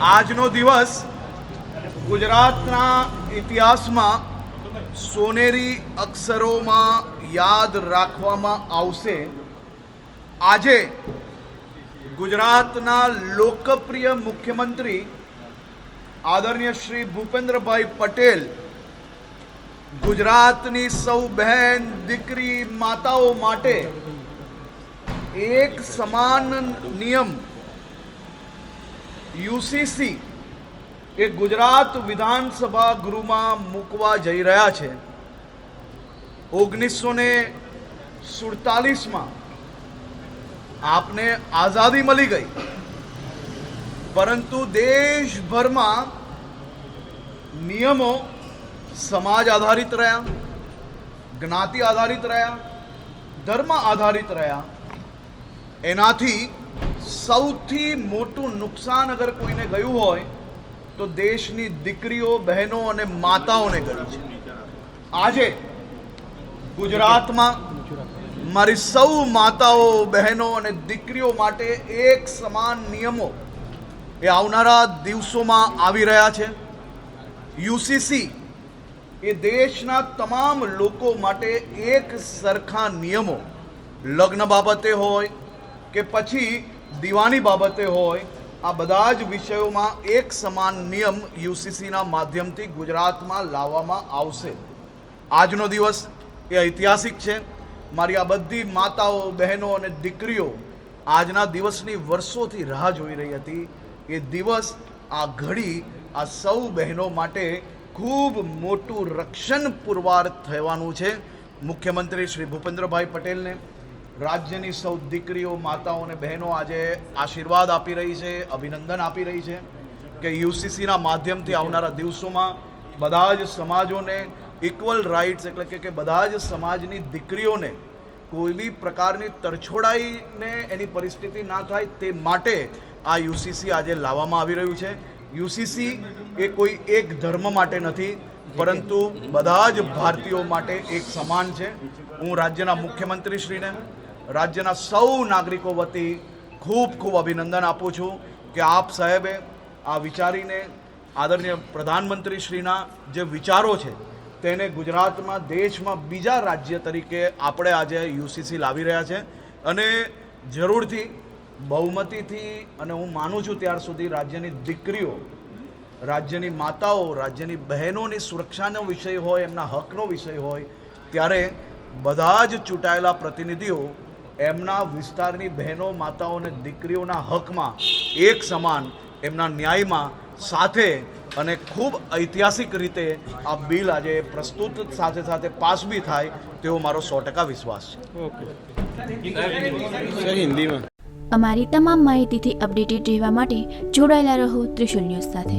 આજનો દિવસ ગુજરાતના ઇતિહાસમાં સોનેરી અક્ષરોમાં યાદ રાખવામાં આવશે. આજે ગુજરાતના લોકપ્રિય મુખ્યમંત્રી આદરણીય શ્રી ભૂપેન્દ્રભાઈ પટેલ ગુજરાતની સૌ બહેન દીકરી માતાઓ માટે એક સમાન નિયમ યુસીસી એ ગુજરાત વિધાનસભા ગૃહમાં મૂકવા જઈ રહ્યા છે. 1947માં આપને આઝાદી મળી ગઈ, પરંતુ દેશભરમાં નિયમો સમાજ આધારિત રહ્યા, જ્ઞાતિ આધારિત રહ્યા, ધર્મ આધારિત રહ્યા. એનાથી સૌથી મોટું નુકસાન અગર કોઈને ગયું હોય તો દેશની દીકરીઓ, બહેનો અને માતાઓને ગયું છે. આજે ગુજરાતમાં મારી સૌ માતાઓ, બહેનો અને દીકરીઓ માટે એક સમાન નિયમો એ આવનારા દિવસોમાં આવી રહ્યા છે. યુસીસી એ દેશના તમામ લોકો માટે એક સરખા નિયમો, લગ્ન બાબતે હોય કે પછી દીવાની બાબતે હોય, આ બધા જ વિષયોમાં એક સમાન નિયમ યુસીસીના માધ્યમથી ગુજરાતમાં લાવવામાં આવશે. આજનો દિવસ એ ઐતિહાસિક છે. મારી આ બધી માતાઓ, બહેનો અને દીકરીઓ આજના દિવસની વર્ષોથી રાહ જોઈ રહી હતી. એ દિવસ, આ ઘડી આ સૌ બહેનો માટે ખૂબ મોટું રક્ષણ પુરવાર થવાનું છે. મુખ્યમંત્રી શ્રી ભૂપેન્દ્રભાઈ પટેલને રાજ્યની સૌ દીકરીઓ, માતાઓ અને બહેનો આજે આશીર્વાદ આપી રહી છે, અભિનંદન આપી રહી છે કે યુસીસીના માધ્યમથી આવનારા દિવસોમાં બધા જ સમાજોને ઇક્વલ રાઇટ્સ, એટલે કે બધા જ સમાજની દીકરીઓને કોઈ બી પ્રકારની તરછોડાઈને એની પરિસ્થિતિ ના થાય તે માટે આ યુસીસી આજે લાવવામાં આવી રહ્યું છે. યુસીસી એ કોઈ એક ધર્મ માટે નથી, પરંતુ બધા જ ભારતીયો માટે એક સમાન છે. હું રાજ્યના મુખ્યમંત્રીશ્રીને, રાજ્યના સૌ નાગરિકો વતી ખૂબ ખૂબ અભિનંદન આપું છું કે આપ સાહેબે આ વિચારીને આદરણીય પ્રધાનમંત્રીશ્રીના જે વિચારો છે તેને ગુજરાતમાં, દેશમાં બીજા રાજ્ય તરીકે આપણે આજે યુસીસી લાવી રહ્યા છે. અને જરૂરથી બહુમતીથી, અને હું માનું છું ત્યાર સુધી રાજ્યની દીકરીઓ, રાજ્યની માતાઓ, રાજ્યની બહેનોની સુરક્ષાનો વિષય હોય, એમના હકનો વિષય હોય, ત્યારે બધા જ ચૂંટાયેલા પ્રતિનિધિઓ એમના વિસ્તારની બહેનો, માતાઓ અને દીકરીઓના હકમાં એક સમાન, એમના ન્યાયમાં સાથે અને ખૂબ ઐતિહાસિક રીતે આ બિલ આજે પ્રસ્તુત, સાથે સાથે પાસ બી થાય તેવો મારો 100% વિશ્વાસ છે. અમારી તમામ માહિતીથી અપડેટેડ રહેવા માટે જોડાયેલા રહો ત્રિશુલ ન્યૂઝ સાથે.